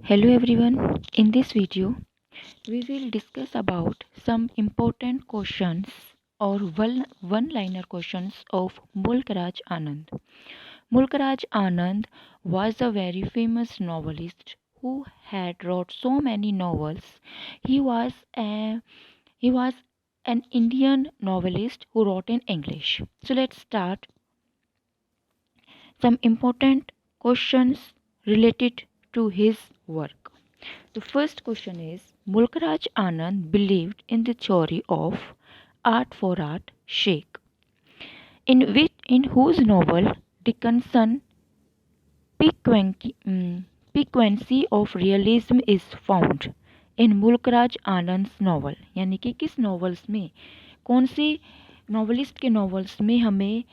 Hello everyone. In this video, we will discuss about some important questions or one-liner questions of Mulk Raj Anand. Mulk Raj Anand was a very famous novelist who had wrote so many novels. He was a he was an Indian novelist who wrote in English. So let's start some important questions related to his work. The first question is Mulk Raj Anand believed in the theory of art for art shake, in whose novel Dickinson piquancy of realism is found. इन मुल्क राज आनंद novel यानी कि किस novels में कौन से novelist के novels में हमें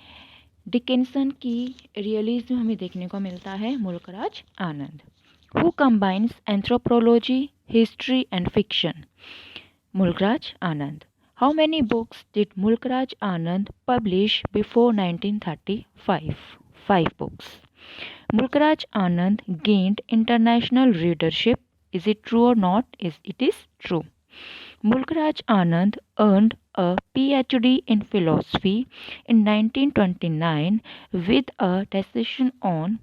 डिकिंसन की रियलिज्म हमें देखने को मिलता है मुल्क राज आनंद who combines anthropology, history and fiction. Mulk Raj Anand. How many books did Mulk Raj Anand publish before 1935? 5 books. Mulk Raj Anand gained international readership. Is it true or not? It is true. Mulk Raj Anand earned a PhD in philosophy in 1929 with a dissertation on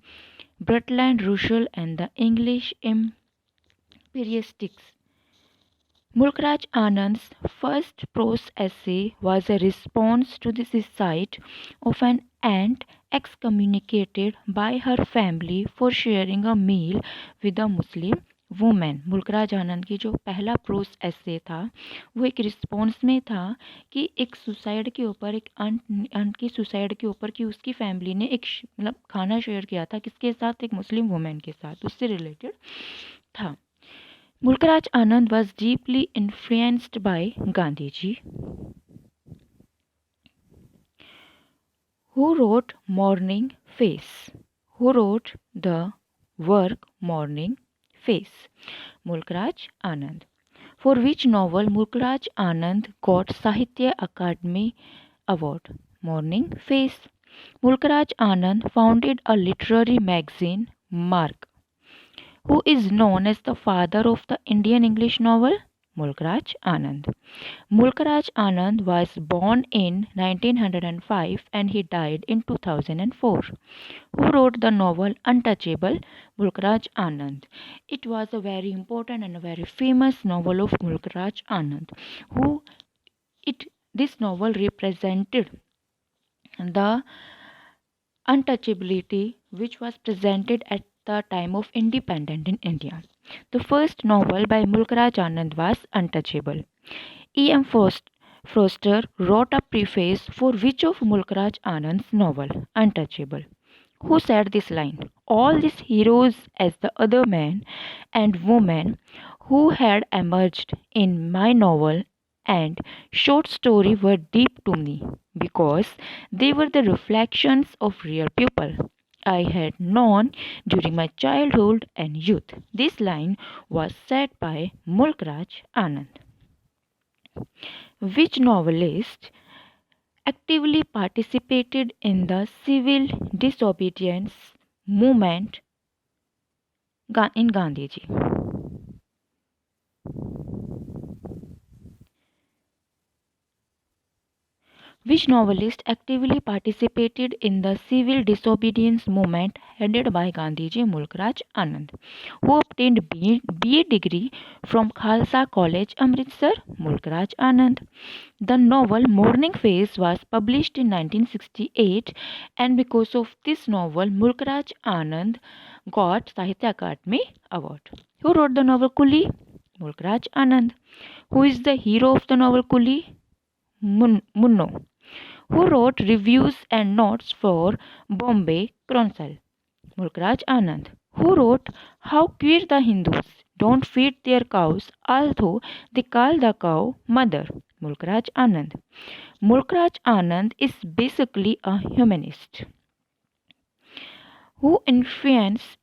Bertrand Russell and the English empiristics. Mulk Raj Anand's first prose essay was a response to the suicide of an aunt excommunicated by her family for sharing a meal with a Muslim women. मुल्क राज आनंद की जो पहला pros एसे था वो एक response में था कि एक सुसाइड के ऊपर एक अंट की सुसाइड के ऊपर कि उसकी फैमिली ने एक मतलब खाना शेयर किया था किसके साथ, एक मुस्लिम वुमेन के साथ, उससे रिलेटेड था. Mulk Raj Anand was deeply influenced by Gandhi ji. Who wrote Morning Face? Who wrote the work Morning Face? Mulk Raj Anand. For which novel Mulk Raj Anand got Sahitya Akademi Award? Morning Face. Mulk Raj Anand founded a literary magazine, Mark. Who is known as the father of the Indian English novel? Mulk Raj Anand. Mulk Raj Anand was born in 1905 and he died in 2004. Who wrote the novel Untouchable? Mulk Raj Anand. It was a very important and a very famous novel of Mulk Raj Anand. This novel represented the untouchability which was presented at the time of independence in India. The first novel by Mulk Raj Anand was Untouchable. E.M. Forster wrote a preface for which of Mulk Raj Anand's novel, Untouchable? Who said this line? All these heroes as the other men and women who had emerged in my novel and short story were deep to me because they were the reflections of real people I had known during my childhood and youth. This line was said by Mulk Raj Anand. Which novelist actively participated in the civil disobedience movement in Gandhiji? Which novelist actively participated in the civil disobedience movement headed by Gandhiji? Mulk Raj Anand. Who obtained BA degree from Khalsa College, Amritsar? Mulk Raj Anand. The novel Morning Face was published in 1968 and because of this novel Mulk Raj Anand got Sahitya Akademi Award. Who wrote the novel Coolie? Mulk Raj Anand. Who is the hero of the novel Coolie? Munno. Who wrote reviews and notes for Bombay Chronicle? Mulk Raj Anand. Who wrote How Queer the Hindus Don't Feed Their Cows Although They Call the Cow Mother? Mulk Raj Anand. Mulk Raj Anand is basically a humanist. Whose influence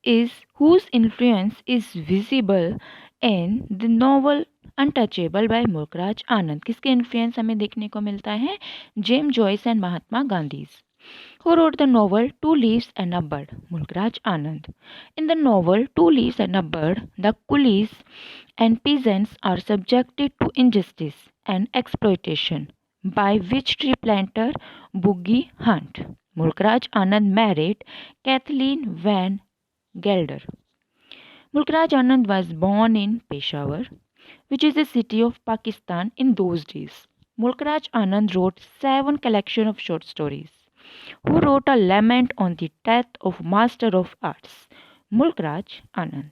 is visible in the novel untouchable by Mulk Raj आनंद? किसके influence हमें देखने को मिलता है? James Joyce and Mahatma Gandhi. Who wrote the novel Two Leaves and a Bird? Mulk Raj Anand. In the novel Two Leaves and a Bird, the coolies and peasants are subjected to injustice and exploitation by which tree planter Boogie Hunt. Mulk Raj Anand married Kathleen Van Gelder. Mulk Raj Anand was born in Peshawar, which is a city of Pakistan in those days. Mulk Raj Anand wrote 7 collections of short stories. Who wrote a lament on the death of Master of Arts? Mulk Raj Anand.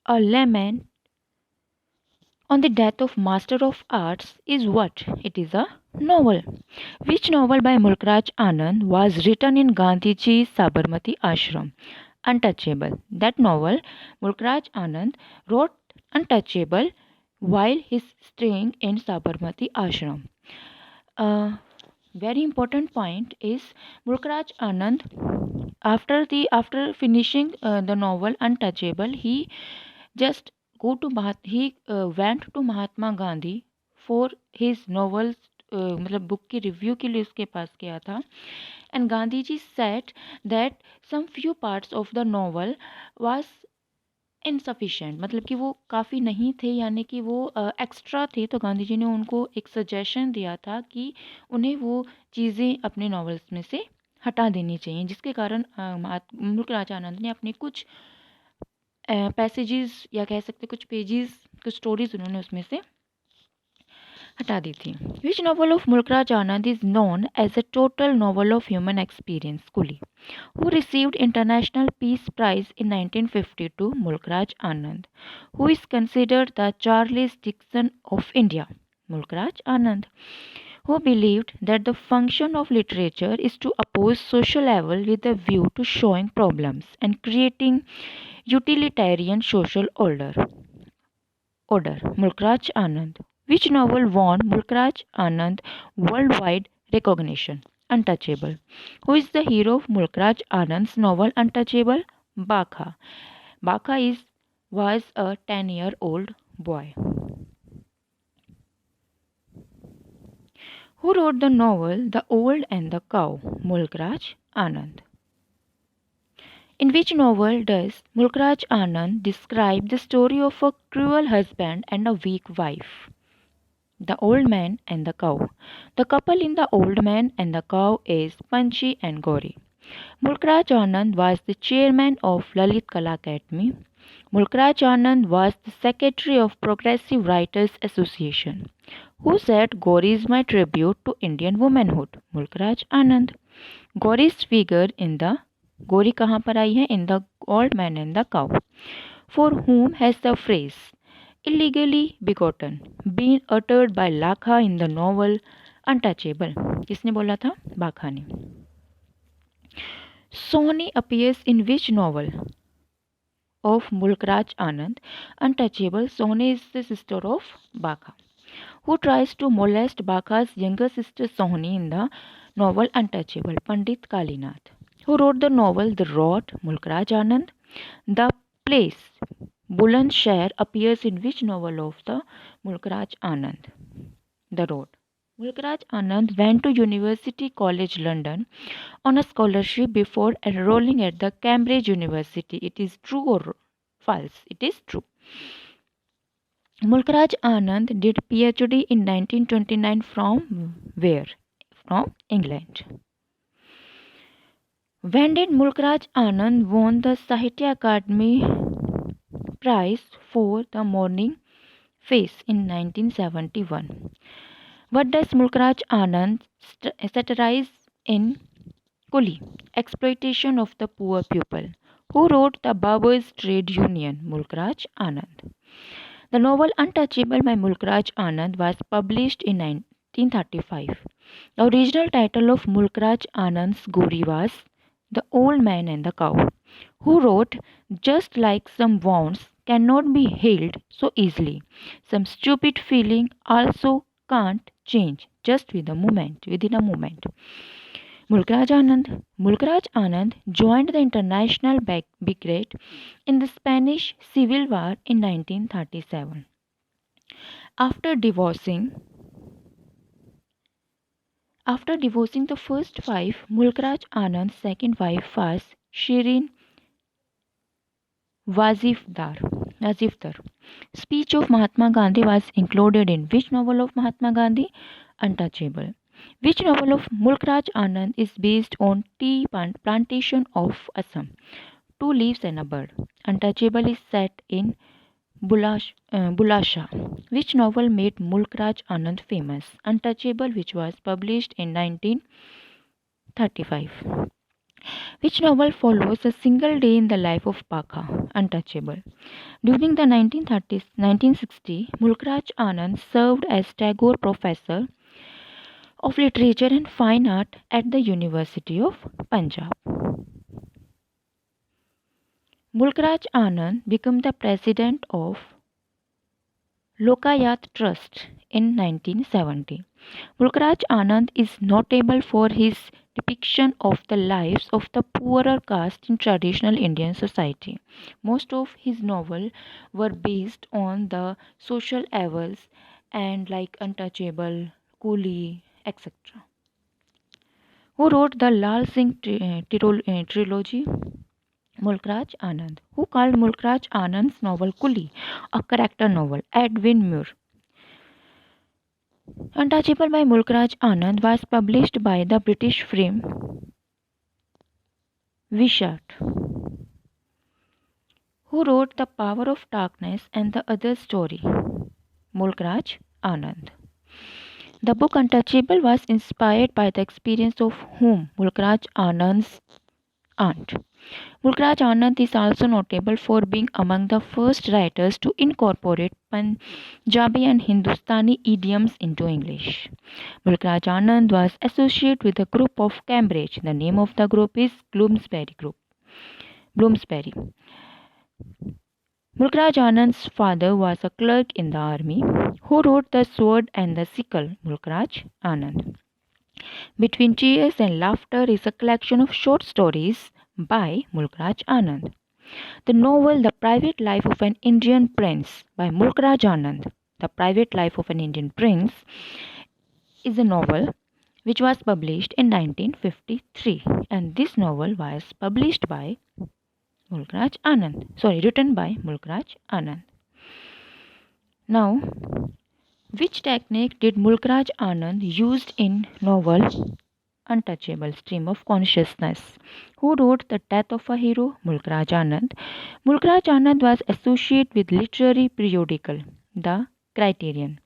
A lament on the death of Master of Arts is what? It is a novel. Which novel by Mulk Raj Anand was written in Gandhiji's Sabarmati Ashram? Untouchable. That novel, Mulk Raj Anand wrote Untouchable while he's staying in Sabarmati Ashram. Very important point is Mulk Raj Anand after finishing the novel Untouchable, he just went to Mahatma Gandhi for his novels, मतलब book की review के लिए उसके पास गया था. And Gandhiji said that some few parts of the novel was insufficient, मतलब कि वो काफ़ी नहीं थे, यानी कि वो एक्स्ट्रा थे. तो गांधी जी ने उनको एक सजेशन दिया था कि उन्हें वो चीज़ें अपने नॉवेल्स में से हटा देनी चाहिए, जिसके कारण मुल्क राज आनंद ने अपने कुछ पैसेजेस या कह सकते कुछ पेजेस, कुछ स्टोरीज उन्होंने उसमें से हटा दी थी. विच novel of Mulk Raj Anand is known as a total novel of human experience? Coolie. Who received International Peace Prize in 1952? Mulk Raj Anand. Who is considered the Charles Dickens of India? Mulk Raj Anand. Who believed that the function of literature is to oppose social evil with a view to showing problems and creating utilitarian social order? Mulk Raj Anand. Which novel won Mulk Raj Anand worldwide recognition? Untouchable. Who is the hero of Mulk Raj Anand's novel Untouchable? Bakha. Bakha was a 10-year-old boy. Who wrote the novel The Old and the Cow? Mulk Raj Anand. In which novel does Mulk Raj Anand describe the story of a cruel husband and a weak wife? The Old Man and the Cow. The couple in The Old Man and the Cow is Panchi and Gauri. Mulk Raj Anand was the chairman of Lalit Kala Academy. Mulk Raj Anand was the secretary of Progressive Writers Association. Who said Gauri is my tribute to Indian womanhood? Mulk Raj Anand. Gauri's figure in the Gauri कहाँ पर आई है? In The Old Man and the Cow. For whom has the phrase illegally begotten been uttered by Lakha in the novel Untouchable? किसने बोला था? बाखा ने. Soni appears in which novel of Mulk Raj Anand? Untouchable. Soni is the sister of Bakha. Who tries to molest Bakha's younger sister Sohni in the novel Untouchable? Pandit Kalinath. Who wrote the novel The Road? Mulk Raj Anand. The place Bulandshahr appears in which novel of the Mulk Raj Anand? The Road. Mulk Raj Anand went to University College London on a scholarship before enrolling at the Cambridge University. It is true or false? It is true. Mulk Raj Anand did PhD in 1929 from where? From England. When did Mulk Raj Anand won the Sahitya Akademi Prize for The Morning Face in 1971? What does Mulk Raj Anand satirize in Kuli? Exploitation of the poor pupil. Who wrote The Barbers' Trade Union? Mulk Raj Anand. The novel Untouchable by Mulk Raj Anand was published in 1935. The original title of Mulk Raj Anand's Gauri was The Old Man and the Cow. Who wrote Just like some wounds cannot be healed so easily, some stupid feeling also can't change just within a moment. Mulk Raj Anand. Mulk Raj Anand joined the International Brigade in the Spanish Civil War in 1937. After divorcing the first wife, Mulk Raj Anand's second wife was Shirin Wazifdar. Speech of Mahatma Gandhi was included in which novel of Mahatma Gandhi? Untouchable. Which novel of Mulk Raj Anand is based on tea plantation of Assam? Two Leaves and a Bird. Untouchable is set in Bulasha. Which novel made Mulk Raj Anand famous? Untouchable, which was published in 1935. Which novel follows a single day in the life of Pakha? Untouchable. During the 1930s, 1960, Mulk Raj Anand served as Tagore Professor of Literature and Fine Art at the University of Punjab. Mulk Raj Anand became the president of Lokayat Trust in 1970. Mulk Raj Anand is notable for his depiction of the lives of the poorer caste in traditional Indian society. Most of his novels were based on the social evils and like Untouchable, Coolie, etc. Who wrote the Lal Singh trilogy? Mulk Raj Anand. Who called Mulk Raj Anand's novel Coolie a character novel? Edwin Muir. Untouchable by Mulk Raj Anand was published by the British firm Wishart. Who wrote The Power of Darkness and the Other Story? Mulk Raj Anand. The book Untouchable was inspired by the experience of whom? Mulk Raj Anand's aunt. Mulk Raj Anand is also notable for being among the first writers to incorporate Punjabi and Hindustani idioms into English. Mulk Raj Anand was associated with the group of Cambridge. The name of the group is Bloomsbury Group. Mulk Raj Anand's father was a clerk in the army. Who wrote The Sword and the Sickle? Mulk Raj Anand. Between Tears and Laughter is a collection of short stories by Mulk Raj Anand. The novel The Private Life of an Indian Prince by Mulk Raj Anand. The Private Life of an Indian Prince is a novel which was published in 1953, and this novel was published by Mulk Raj Anand. Written by Mulk Raj Anand. Now, which technique did Mulk Raj Anand used in novel Untouchable, Stream of Consciousness? Who wrote The Death of a Hero? Mulk Raj Anand. Mulk Raj Anand was associated with literary periodical The Criterion,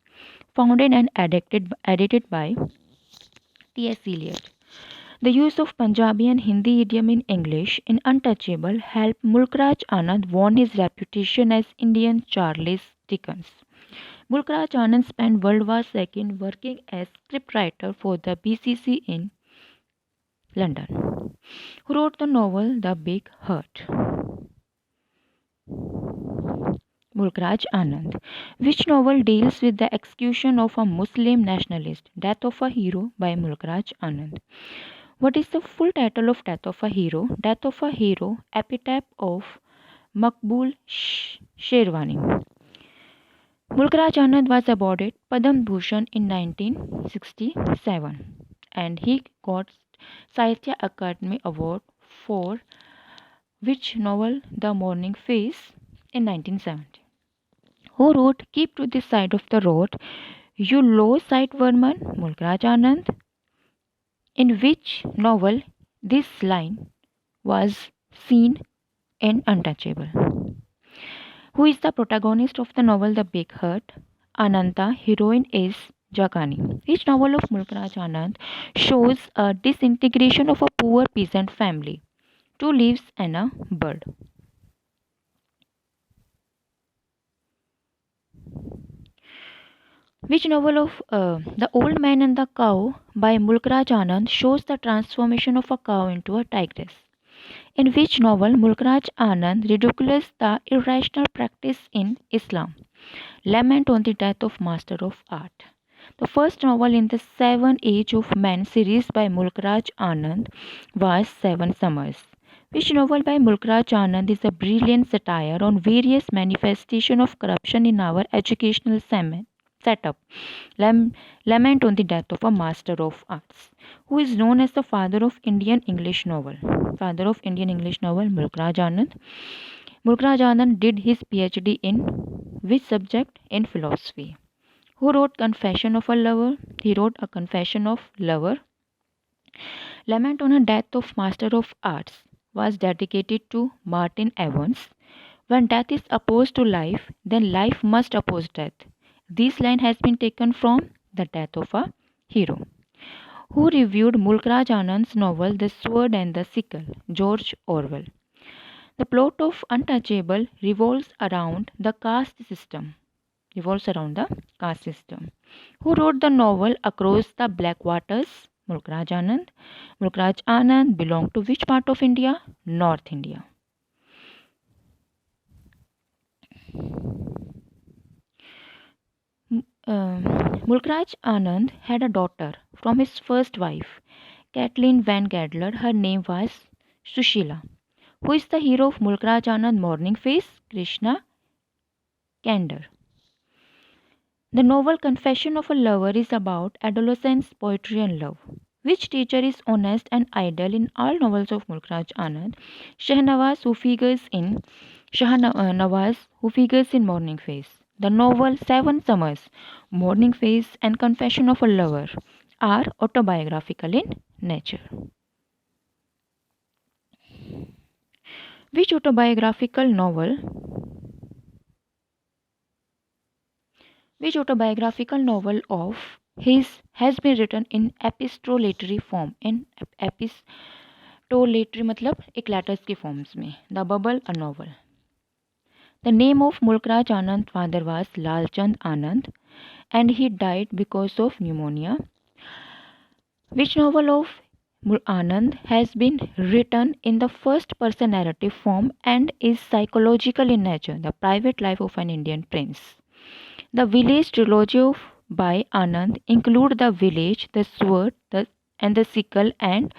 founded and edited by T.S. Eliot. The use of Punjabi and Hindi idiom in English in Untouchable helped Mulk Raj Anand won his reputation as Indian Charles Dickens. Mulk Raj Anand spent World War II working as scriptwriter for the BBC in London. Who wrote the novel The Big Hurt? Mulk Raj Anand. Which novel deals with the execution of a Muslim nationalist? Death of a Hero by Mulk Raj Anand. What is the full title of Death of a Hero? Death of a Hero, Epitaph of Maqbool Sherwani. Mulk Raj Anand was awarded Padma Bhushan in 1967 and he got Sahitya Akademi Award for which novel? The Morning Face in 1970. Who wrote Keep to this Side of the Road? You Low Sight Verman? Mulk Raj Anand. In which novel this line was seen in Untouchable? Who is the protagonist of the novel The Big Hurt? Ananta. Heroine is Jagani. Which novel of Mulk Raj Anand shows a disintegration of a poor peasant family? Two Leaves and a Bird. Which novel of The Old Man and the Cow by Mulk Raj Anand shows the transformation of a cow into a tigress? In which novel Mulk Raj Anand ridicules the irrational practice in Islam? Lament on the Death of Master of Art. The first novel in the Seven Age of Men series by Mulk Raj Anand was Seven Summers. Which novel by Mulk Raj Anand is a brilliant satire on various manifestations of corruption in our educational set up lament on the death of a master of arts, who is known as the father of Indian English novel. Father of Indian English novel, Mulk Raj Anand. Mulk Raj Anand did his PhD in which subject? In philosophy. Who wrote Confession of a Lover? He wrote A Confession of Lover. Lament on a death of Master of Arts was dedicated to Martin Evans. When death is opposed to life, then life must oppose death. This line has been taken from The Death of a Hero. Who reviewed Mulk Raj Anand's novel The Sword and the Sickle? George Orwell. The plot of Untouchable revolves around the caste system. Who wrote the novel Across the Black Waters? Mulk Raj Anand. Mulk Raj Anand belonged to which part of India? North India. Mulk Raj Anand had a daughter from his first wife, Kathleen Van Gadler. Her name was Sushila. Who is the hero of Mulk Raj Anand Morning Face? Krishna Kander. The novel Confession of a Lover is about adolescence, poetry, and love. Which teacher is honest and ideal in all novels of Mulk Raj Anand? Shahnawaz, who figures in Morning Face. The novel Seven Summers, Morning Face, and Confession of a Lover are autobiographical in nature. Which autobiographical novel of his has been written in epistolatory form? In epistolatory मतलब एक letters के forms में. The Bubble, a novel. The name of Mulk Raj Anand's father was Lalchand Anand, and he died because of pneumonia. Which novel of Anand has been written in the first person narrative form and is psychological in nature? The Private Life of an Indian Prince. The Village trilogy by Anand include The Village, The Sword and the Sickle and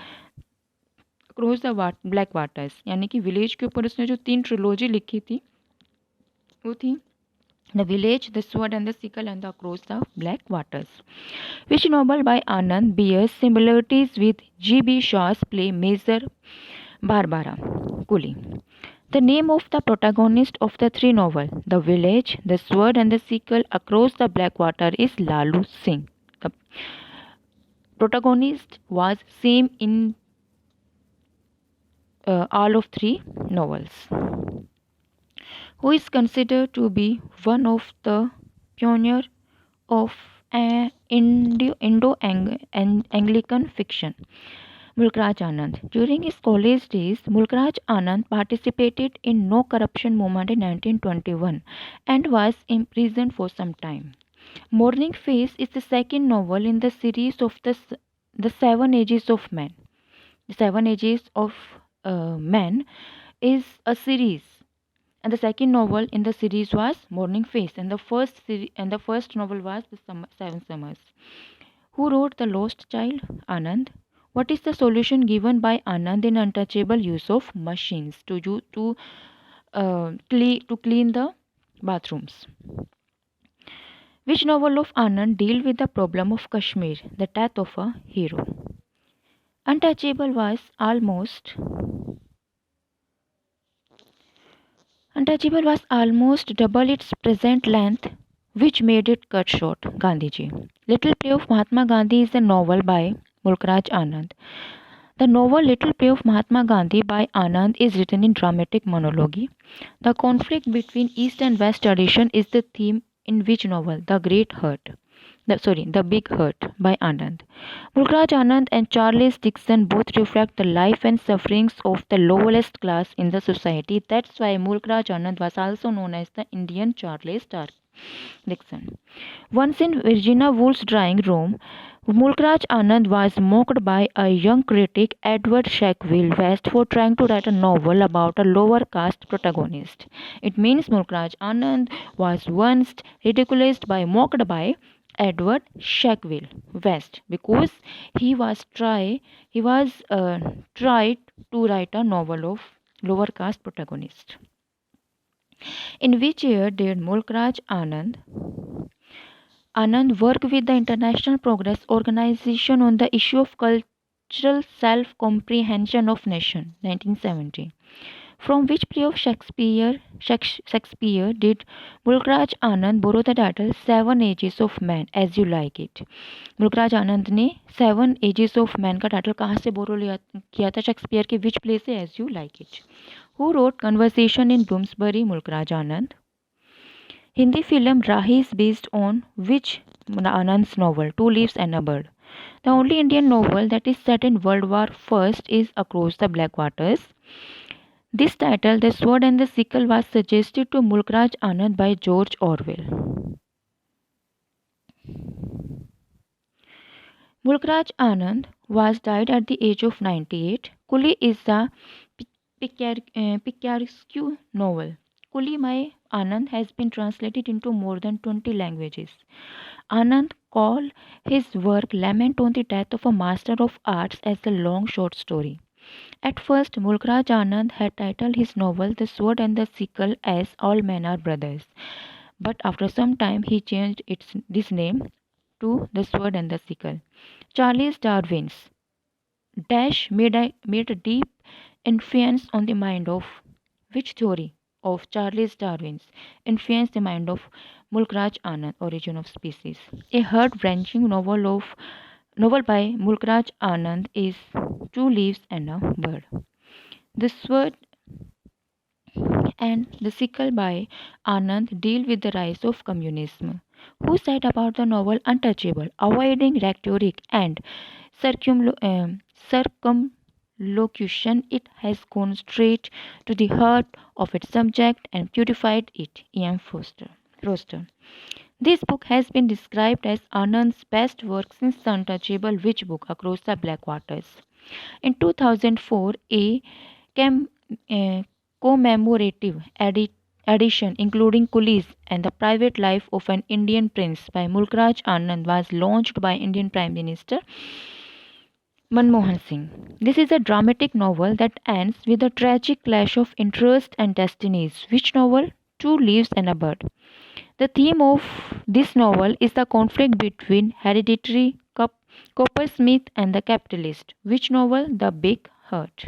Across the Black Waters. यानी कि village के ऊपर उसने जो 3 trilogy लिखी थी वो थी The Village, The Sword and the Sickle and Across the Black Waters. Which novel by Anand bears similarities with G.B. Shaw's play Major Barbara Coolie? The name of the protagonist of the 3 novels, The Village, The Sword and the Sickle, Across the Black Water, is Lalu Singh. The protagonist was same in all of 3 novels. Who is considered to be one of the pioneers of Indo-Anglican fiction? Mulk Raj Anand. During his college days, Mulk Raj Anand participated in no corruption movement in 1921 and was imprisoned for some time. Morning Face is the second novel in the series of the 7 Ages of Man. The 7 Ages of Man is a series, and the second novel in the series was Morning Face, and the first novel was The 7 Summers. Who wrote The Lost Child? Anand. What is the solution given by Anand in Untouchable? Use of machines to clean the bathrooms. Which novel of Anand deal with the problem of Kashmir? The Death of a Hero. Untouchable was almost double its present length, which made it cut short. Gandhiji. Little Play of Mahatma Gandhi is a novel by Mulk Raj Anand. The novel Little Play of Mahatma Gandhi by Anand is written in dramatic monologue. The conflict between East and West tradition is the theme in which novel? The Big Hurt by Anand. Mulk Raj Anand and Charles Dickens both reflect the life and sufferings of the lowest class in the society. That's why Mulk Raj Anand was also known as the Indian Charles Dickens. Once in Virginia Woolf's drawing room, Mulk Raj Anand was mocked by a young critic, Edward Sackville West, for trying to write a novel about a lower caste protagonist. It means Mulk Raj Anand was once mocked by Edward Sackville West because he was tried to write a novel of lower caste protagonist. In which year did Mulk Raj Anand Anand worked with the International Progress Organization on the issue of cultural self-comprehension of nation, 1970. From which play of Shakespeare did Mulk Raj Anand borrow the title Seven Ages of Man as you like it? मुल्क राज आनंद ने seven ages of man का title कहाँ से borrow किया था Shakespeare के which play से as you like it? Who wrote conversation in Bloomsbury? Mulk Raj Anand. Hindi film Rahi is based on which Anand's novel two leaves and a bird? The only Indian novel that is set in World War I is Across the Black Waters. This title, The Sword and the Sickle, was suggested to Mulk Raj Anand by George Orwell. Mulk Raj Anand was died at the age of 98. Kuli is the picturesque novel. Kuli Mai Anand has been translated into more than 20 languages. Anand called his work Lament on the Death of a Master of Arts as a long short story. At first, Mulk Raj Anand had titled his novel The Sword and the Sickle as All Men Are Brothers. But after some time, he changed this name to The Sword and the Sickle. Charles Darwin's Dash made a deep influence on the mind of which theory of Charles Darwin's influenced the mind of Mulk Raj Anand, Origin of Species. A heart-wrenching novel by Mulk Raj Anand is Two Leaves and a Bird. The Sword and the Sickle by Anand deal with the rise of communism. Who said about the novel untouchable, avoiding rhetoric and circumlocution, it has gone straight to the heart of its subject and purified it. E.M. Foster. This book has been described as Anand's best work since the untouchable witch book Across the Black Waters. In 2004, a commemorative edition including Coolies and the Private Life of an Indian Prince by Mulk Raj Anand was launched by Indian Prime Minister Manmohan Singh. This is a dramatic novel that ends with a tragic clash of interests and destinies. Which novel? Two Leaves and a Bird. The theme of this novel is the conflict between hereditary coppersmith and the capitalist. Which novel? The Big Heart.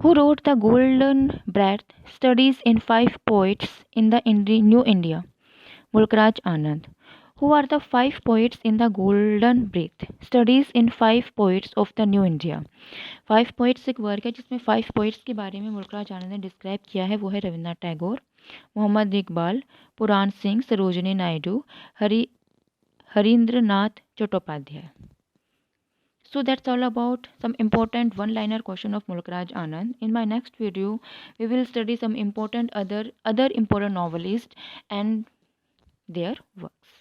Who wrote The Golden Breath? Studies in Five Poets in the New India? Mulk Raj Anand. Who are the five poets in The Golden Breath? Studies in Five Poets of the New India. Five poets एक work है जिसमें five poets के बारे में मुल्क राज आनंद ने describe किया है. वो है रविन्द्रनाथ टैगोर, मोहम्मद इकबाल, पुराण Singh, Sarojini Naidu, हरीन्द्रनाथ Chattopadhyay. So that's all about some important one-liner question of Mulk Raj Anand. In my next video, we will study some important other important novelists and their works.